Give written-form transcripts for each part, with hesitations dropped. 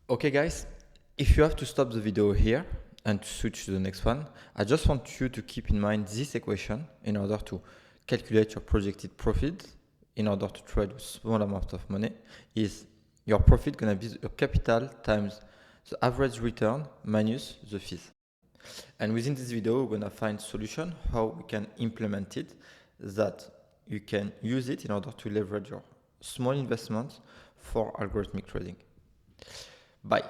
Okay guys, if you have to stop the video here and to switch to the next one, I just want you to keep in mind this equation in order to calculate your projected profit in order to trade with small amount of money. Is your profit gonna be your capital times the average return minus the fees. And within this video, we're gonna find solution how we can implement it, that you can use it in order to leverage your small investments for algorithmic trading. Bye.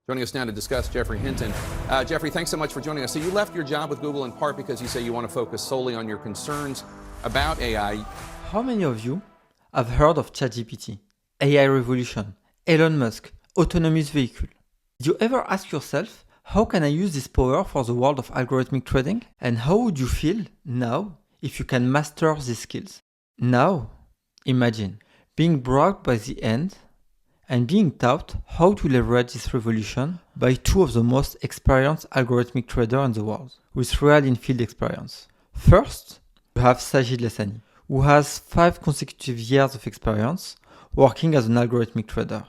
Joining us now to discuss, Jeffrey Hinton. Jeffrey, thanks so much for joining us. So you left your job with Google in part because you say you want to focus solely on your concerns about AI. How many of you have heard of ChatGPT, AI revolution, Elon Musk, autonomous vehicle? Did you ever ask yourself, how can I use this power for the world of algorithmic trading? And how would you feel now if you can master these skills? Now, imagine being brought by the end and being taught how to leverage this revolution by two of the most experienced algorithmic traders in the world, with real in-field experience. First, you have Sajid Lassani, who has 5 consecutive years of experience working as an algorithmic trader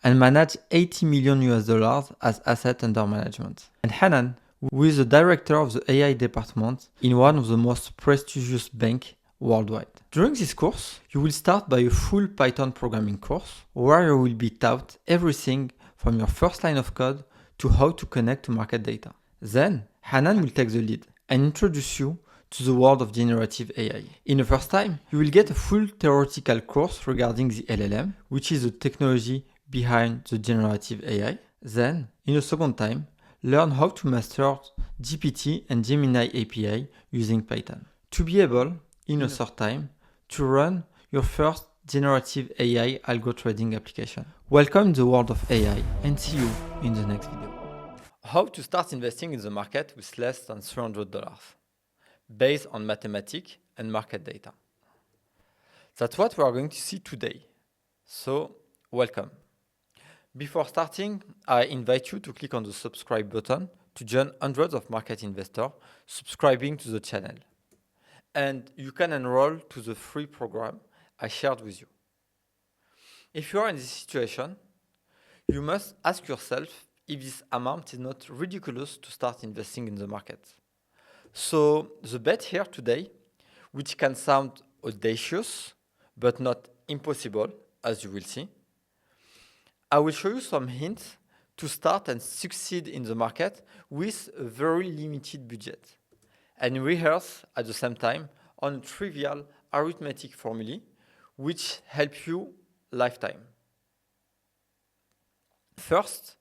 and managed $80 million as asset under management. And Hanan, who is the director of the AI department in one of the most prestigious banks worldwide. During this course, you will start by a full Python programming course where you will be taught everything from your first line of code to how to connect to market data. Then, Hanan will take the lead and introduce you to the world of generative AI. In the first time, you will get a full theoretical course regarding the LLM, which is the technology behind the generative AI. Then, in a second time, learn how to master GPT and Gemini API using Python. To be able, in a short time, to run your first generative AI algo trading application. Welcome in the world of AI and see you in the next video. How to start investing in the market with less than $300 based on mathematics and market data. That's what we are going to see today. So, welcome. Before starting, I invite you to click on the subscribe button to join hundreds of market investors subscribing to the channel. And you can enroll to the free program I shared with you. If you are in this situation, you must ask yourself if this amount is not ridiculous to start investing in the market. So the bet here today, which can sound audacious, but not impossible, as you will see, I will show you some hints to start and succeed in the market with a very limited budget, and rehearse at the same time on trivial arithmetic formulae which help you lifetime. First,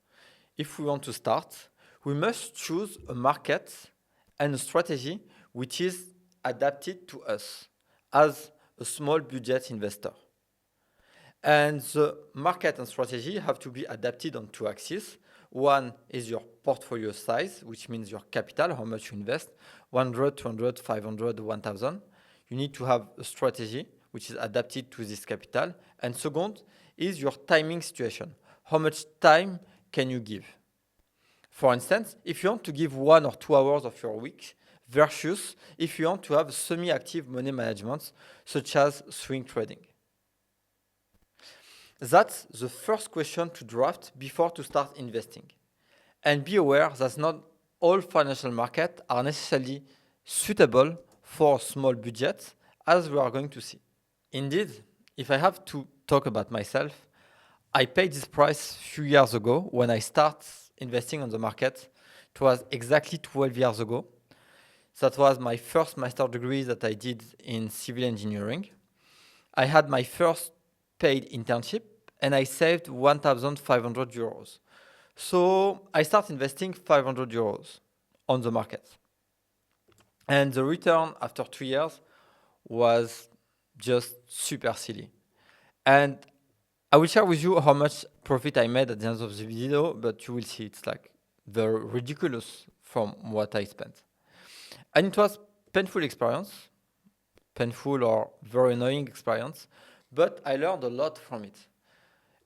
if we want to start, we must choose a market and a strategy which is adapted to us as a small budget investor. And the market and strategy have to be adapted on 2 axes. One is your portfolio size, which means your capital, how much you invest, 100, 200, 500, 1000. You need to have a strategy which is adapted to this capital. And second is your timing situation. How much time can you give? For instance, if you want to give 1 or 2 hours of your week versus if you want to have semi-active money management, such as swing trading. That's the first question to draft before to start investing. And be aware that not all financial markets are necessarily suitable for small budgets, as we are going to see. Indeed, if I have to talk about myself, I paid this price a few years ago when I started investing on the market. It was exactly 12 years ago. That was my first master's degree that I did in civil engineering. I had my first paid internship and I saved 1,500 euros. So I started investing 500 euros on the market. And the return after 2 years was just super silly. And I will share with you how much profit I made at the end of the video, but you will see it's like very ridiculous from what I spent. And it was painful experience, painful or very annoying experience, but I learned a lot from it.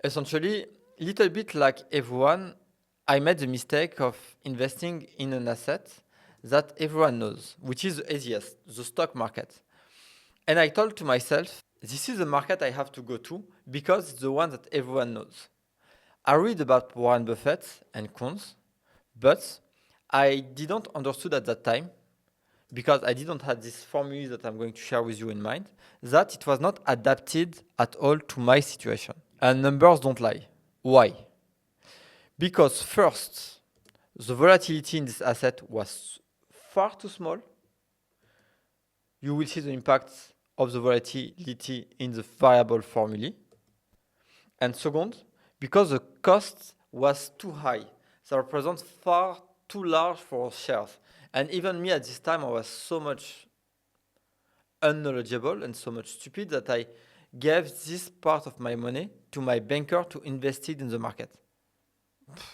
Essentially, little bit like everyone, I made the mistake of investing in an asset that everyone knows, which is the easiest, the stock market. And I told to myself, This is the market I have to go to because it's the one that everyone knows. I read about Warren Buffett and cons, but I didn't understood at that time, because I didn't have this formula that I'm going to share with you in mind, that it was not adapted at all to my situation. And numbers don't lie. Why? Because first, the volatility in this asset was far too small. You will see the impact of the volatility in the variable formula. And second, because the cost was too high, that represents far too large for shares. And even me at this time, I was so much unknowledgeable and so much stupid that I gave this part of my money to my banker to invest it in the market.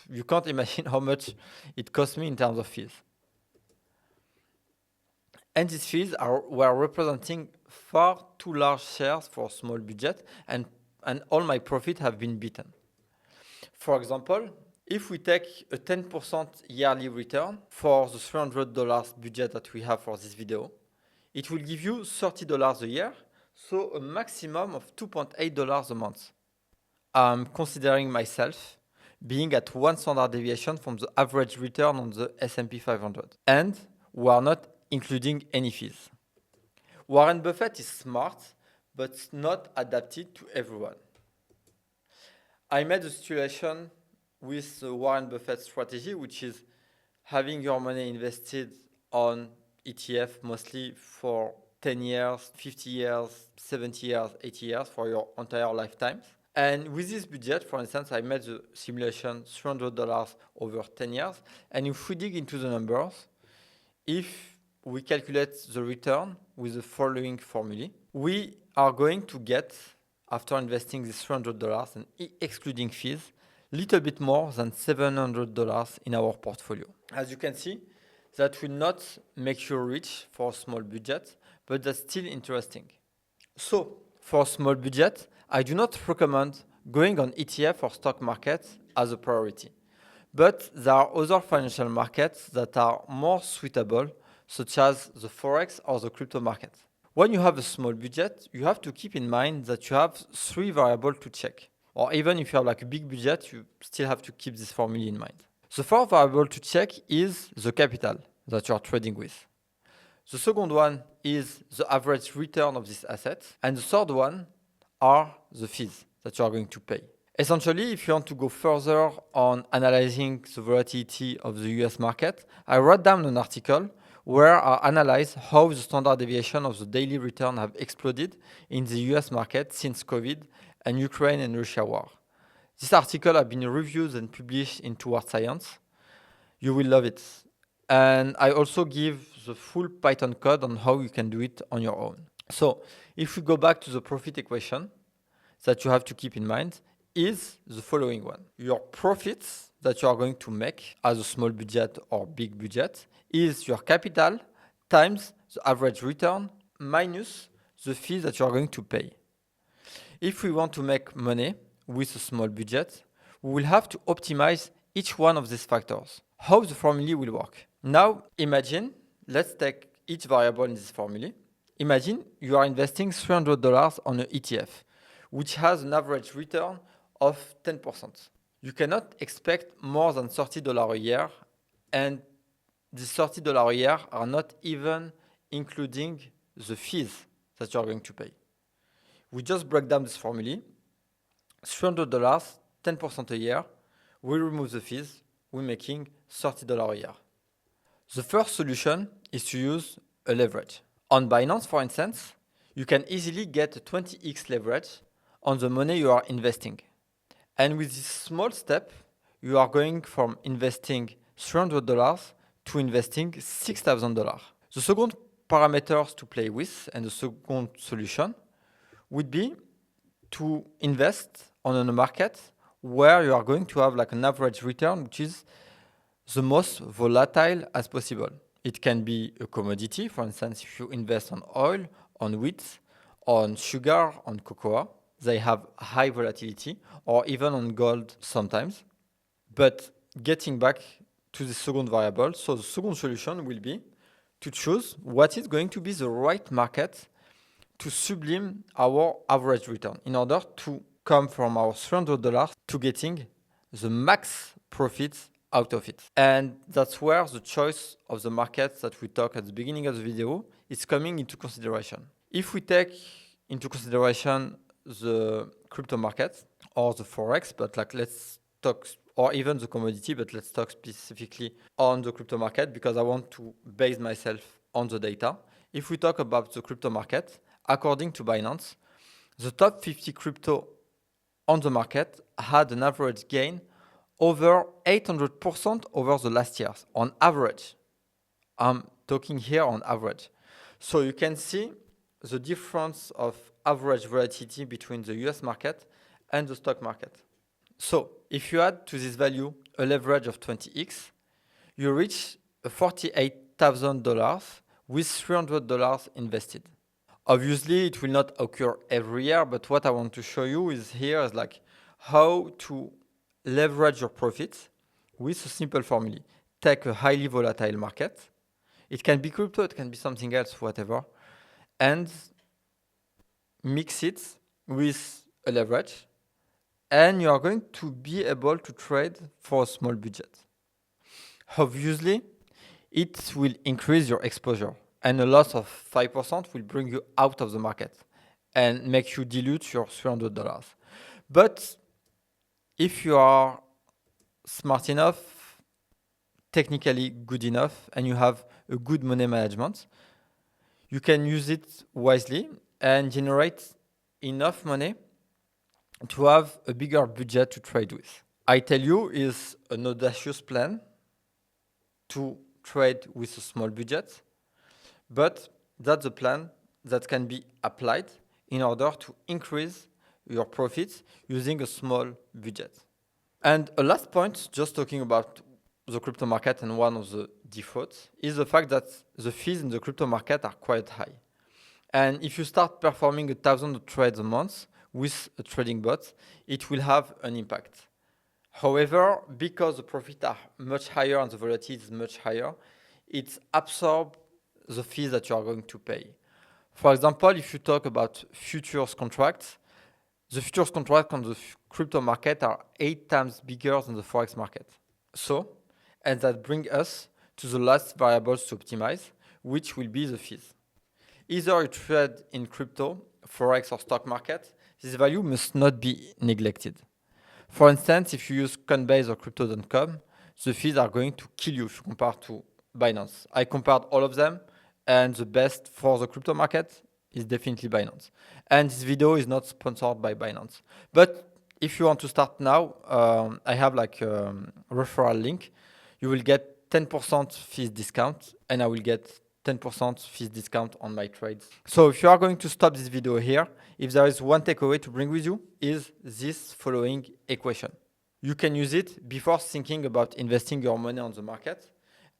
You can't imagine how much it cost me in terms of fees. And these fees were representing far too large shares for a small budget, and all my profit have been beaten. For example, if we take a 10% yearly return for the $300 budget that we have for this video, it will give you $30 a year, so a maximum of $2.8 a month. I'm considering myself being at one standard deviation from the average return on the S&P 500. And we are not including any fees. Warren Buffett is smart, but not adapted to everyone. I made a situation with the Warren Buffett strategy, which is having your money invested on ETF mostly for 10 years, 50 years, 70 years, 80 years for your entire lifetime. And with this budget, for instance, I made the simulation $300 over 10 years. And if we dig into the numbers, if we calculate the return with the following formula, we are going to get, after investing this $300 and excluding fees, little bit more than $700 in our portfolio. As you can see, that will not make you rich for a small budget, but that's still interesting. So, for a small budget, I do not recommend going on ETF or stock market as a priority. But there are other financial markets that are more suitable, such as the Forex or the crypto market. When you have a small budget, you have to keep in mind that you have 3 variables to check. Or even if you have like a big budget, you still have to keep this formula in mind. The 4th variable to check is the capital that you are trading with. The second one is the average return of this asset. And the third one are the fees that you are going to pay. Essentially, if you want to go further on analyzing the volatility of the US market, I wrote down an article where I analyze how the standard deviation of the daily return have exploded in the US market since COVID and Ukraine and Russia war. This article has been reviewed and published in Toward Science. You will love it. And I also give the full Python code on how you can do it on your own. So if we go back to the profit equation that you have to keep in mind is the following one. Your profits that you are going to make as a small budget or big budget is your capital times the average return minus the fees that you are going to pay. If we want to make money with a small budget, we will have to optimize each one of these factors. How the formula will work. Now imagine, let's take each variable in this formula. Imagine you are investing $300 on an ETF, which has an average return of 10%. You cannot expect more than $30 a year, and these $30 a year are not even including the fees that you are going to pay. We just break down this formula. $300, 10% a year. We remove the fees. We're making $30 a year. The first solution is to use a leverage. On Binance, for instance, you can easily get a 20x leverage on the money you are investing. And with this small step, you are going from investing $300 to investing $6,000. The second parameters to play with and the second solution would be to invest on a market where you are going to have like an average return which is the most volatile as possible. It can be a commodity, for instance, if you invest on oil, on wheat, on sugar, on cocoa, they have high volatility, or even on gold sometimes. But getting back to the second variable, so the second solution will be to choose what is going to be the right market to sublime our average return in order to come from our $300 to getting the max profits out of it. And that's where the choice of the markets that we talked at the beginning of the video is coming into consideration. If we take into consideration the crypto market or the forex, but like let's talk, or even the commodity, but let's talk specifically on the crypto market because I want to base myself on the data. If we talk about the crypto market, according to Binance, the top 50 crypto on the market had an average gain over 800% over the last years on average. I'm talking here on average. So you can see the difference of average volatility between the US market and the stock market. So if you add to this value a leverage of 20x, you reach $48,000 with $300 invested. Obviously, it will not occur every year, but what I want to show you is here is like how to leverage your profits with a simple formula. Take a highly volatile market. It can be crypto, it can be something else, whatever, and mix it with a leverage, and you are going to be able to trade for a small budget. Obviously, it will increase your exposure, and a loss of 5% will bring you out of the market and make you dilute your $300. But if you are smart enough, technically good enough, and you have a good money management, you can use it wisely and generate enough money to have a bigger budget to trade with. I tell you, is an audacious plan to trade with a small budget, but that's a plan that can be applied in order to increase your profits using a small budget. And a last point, just talking about the crypto market and one of the defaults, is the fact that the fees in the crypto market are quite high. And if you start performing 1,000 trades a month with a trading bot, it will have an impact. However, because the profits are much higher and the volatility is much higher, it absorbs the fees that you are going to pay. For example, if you talk about futures contracts, the futures contracts on the crypto market are 8 times bigger than the forex market. And that brings us to the last variables to optimize, which will be the fees. Either you trade in crypto, forex, or stock market, this value must not be neglected. For instance, if you use Coinbase or Crypto.com, the fees are going to kill you if you compare to Binance. I compared all of them, and the best for the crypto market is definitely Binance. And this video is not sponsored by Binance. But if you want to start now, I have like a referral link. You will get 10% fees discount, and I will get 10% fees discount on my trades. So if you are going to stop this video here, if there is one takeaway to bring with you, is this following equation. You can use it before thinking about investing your money on the market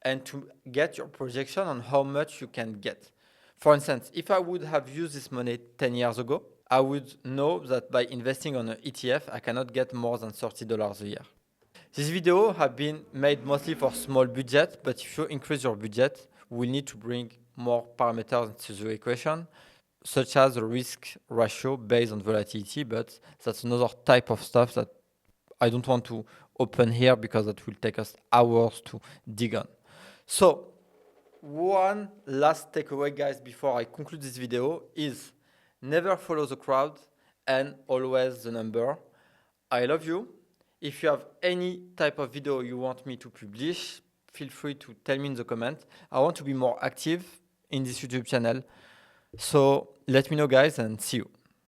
and to get your projection on how much you can get. For instance, if I would have used this money 10 years ago, I would know that by investing on an ETF, I cannot get more than $30 a year. This video has been made mostly for small budget, but if you increase your budget, we need to bring more parameters into the equation, such as the risk ratio based on volatility, but that's another type of stuff that I don't want to open here because that will take us hours to dig on. So, one last takeaway, guys, before I conclude this video is never follow the crowd and always the number. I love you. If you have any type of video you want me to publish, feel free to tell me in the comment. I want to be more active in this YouTube channel. So let me know, guys, and see you.